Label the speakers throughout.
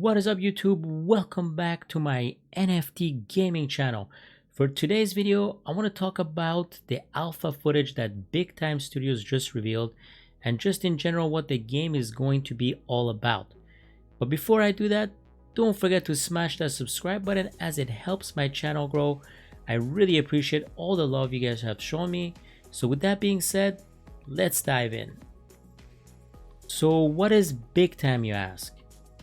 Speaker 1: What is up YouTube? Welcome back to my NFT gaming channel. For today's video, I want to talk about the alpha footage that Big Time Studios just revealed and just in general what the game is going to be all about. But before I do that, don't forget to smash that subscribe button as it helps my channel grow. I really appreciate all the love you guys have shown me. So with that being said, let's dive in. So what is Big Time, you ask?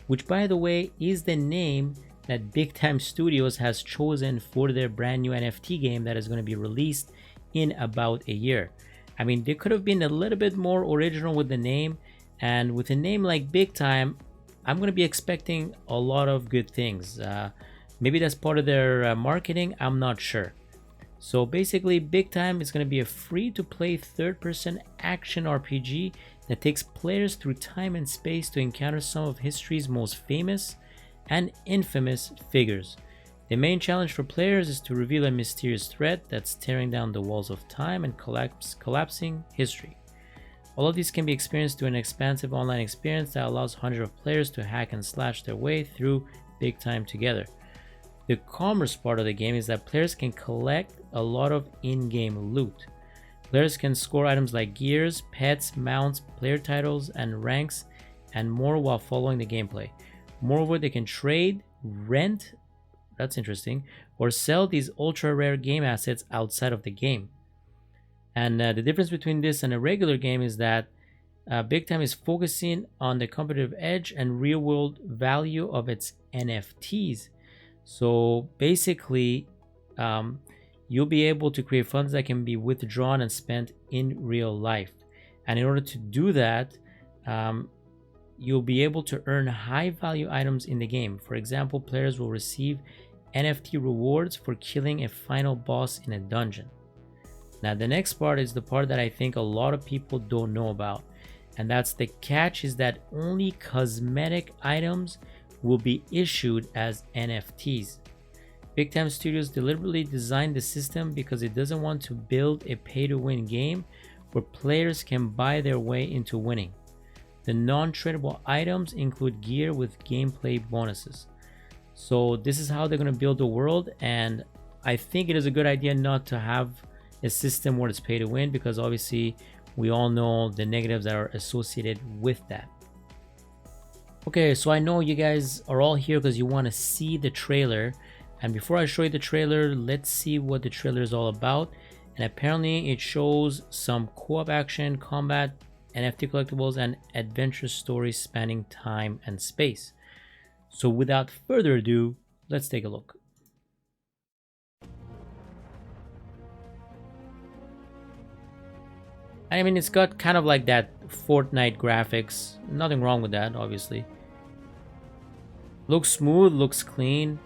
Speaker 1: Which, by the way, is the name that Big Time Studios has chosen for their brand new NFT game that is going to be released in about a year. I mean, they could have been a little bit more original with the name, and with a name like Big Time, I'm going to be expecting a lot of good things. Maybe that's part of their marketing, I'm not sure. So basically, Big Time is going to be a free-to-play third-person action RPG that takes players through time and space to encounter some of history's most famous and infamous figures. The main challenge for players is to reveal a mysterious threat that's tearing down the walls of time and collapsing history. All of these can be experienced through an expansive online experience that allows hundreds of players to hack and slash their way through Big Time together. The commerce part of the game is that players can collect a lot of in-game loot. Players can score items like gears, pets, mounts, player titles, and ranks, and more while following the gameplay. Moreover, they can trade, rent, that's interesting, or sell these ultra-rare game assets outside of the game. And the difference between this and a regular game is that Big Time is focusing on the competitive edge and real-world value of its NFTs. So basically, you'll be able to create funds that can be withdrawn and spent in real life. And in order to do that, you'll be able to earn high value items in the game. For example, players will receive NFT rewards for killing a final boss in a dungeon. Now, the next part is the part that I think a lot of people don't know about. And that's the catch is that only cosmetic items will be issued as NFTs. Big Time Studios deliberately designed the system because it doesn't want to build a pay-to-win game where players can buy their way into winning. The non-tradable items include gear with gameplay bonuses. So this is how they're going to build the world, and I think it is a good idea not to have a system where it's pay-to-win because obviously we all know the negatives that are associated with that. Okay, so I know you guys are all here because you want to see the trailer. And before I show you the trailer, let's see what the trailer is all about. And apparently it shows some co-op action, combat, NFT collectibles, and adventure stories spanning time and space. So without further ado, let's take a look. I mean, it's got kind of like that Fortnite graphics. Nothing wrong with that, obviously. Looks smooth, looks clean.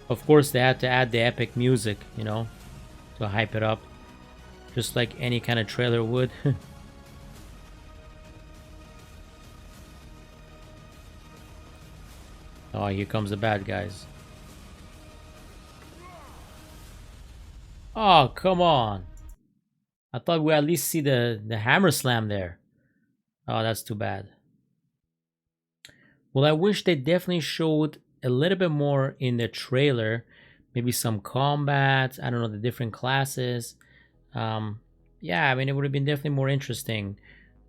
Speaker 1: Of course, they had to add the epic music, you know, to hype it up. Just like any kind of trailer would. Oh, here comes the bad guys. Oh, come on. I thought we'd at least see the hammer slam there. Oh, that's too bad. Well, I wish they definitely showed a little bit more in the trailer. Maybe some combat, I don't know, the different classes. Yeah, I mean, it would have been definitely more interesting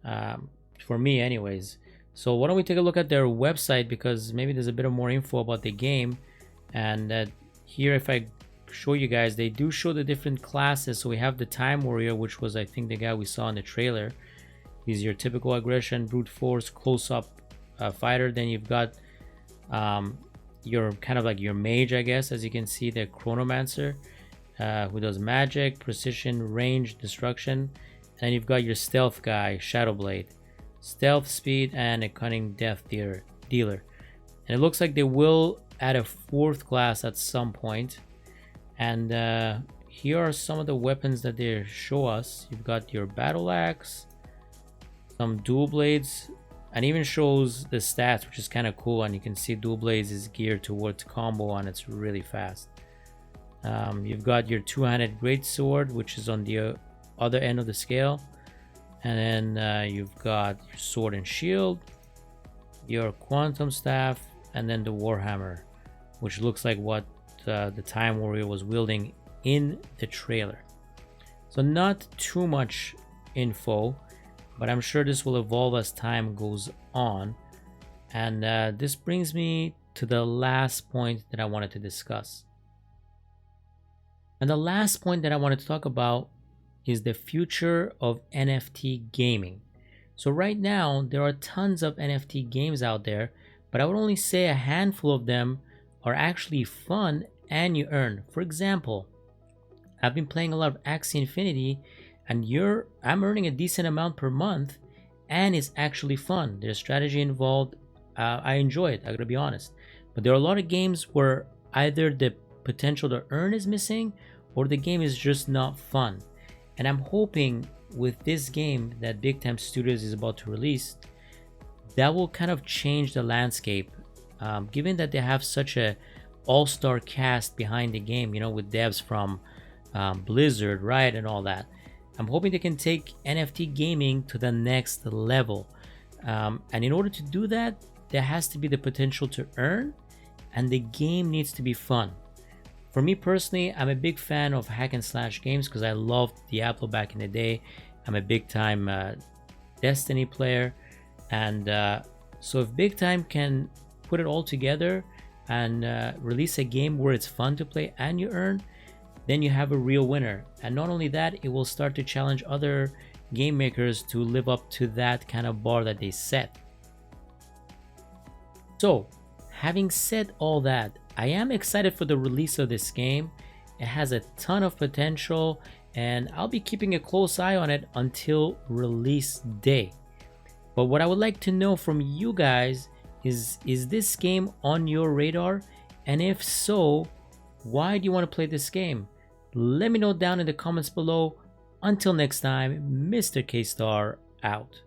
Speaker 1: for me anyways. So why don't we take a look at their website because maybe there's a bit of more info about the game. And here, if I show you guys, they do show the different classes. So we have the Time Warrior, which was I think the guy we saw in the trailer. He's your typical aggression, brute force, close-up fighter. Then you've got your kind of like your mage, I guess, as you can see, the Chronomancer, who does magic, precision, range, destruction. And then you've got your stealth guy, Shadowblade, stealth, speed, and a cunning death dealer. And it looks like they will add a fourth class at some point. And here are some of the weapons that they show us. You've got your battle axe, some dual blades, and even shows the stats, which is kind of cool. And you can see dual blades is geared towards combo and it's really fast. You've got your two-handed greatsword, which is on the other end of the scale, and then you've got your sword and shield, your quantum staff, and then the warhammer, which looks like what the Time Warrior was wielding in the trailer. So not too much info, but I'm sure this will evolve as time goes on. And this brings me to the last point that I wanted to discuss. And the last point that I wanted to talk about is the future of NFT gaming. So right now, there are tons of NFT games out there, but I would only say a handful of them are actually fun and you earn. For example, I've been playing a lot of Axie Infinity, and I'm earning a decent amount per month, and it's actually fun. There's strategy involved. I enjoy it, I gotta be honest. But there are a lot of games where either the potential to earn is missing, or the game is just not fun. And I'm hoping with this game that Big Time Studios is about to release, that will kind of change the landscape. Given that they have such a all-star cast behind the game, you know, with devs from Blizzard, Riot, and all that. I'm hoping they can take NFT gaming to the next level. And in order to do that, there has to be the potential to earn, and the game needs to be fun. For me personally, I'm a big fan of hack and slash games because I loved Diablo back in the day. I'm a big time Destiny player, and so if Big Time can put it all together and release a game where it's fun to play and you earn, then you have a real winner. And not only that, it will start to challenge other game makers to live up to that kind of bar that they set. So, having said all that, I am excited for the release of this game. It has a ton of potential, and I'll be keeping a close eye on it until release day. But what I would like to know from you guys is this game on your radar? And if so, why do you want to play this game? Let me know down in the comments below. Until next time, Mr. K-Star out.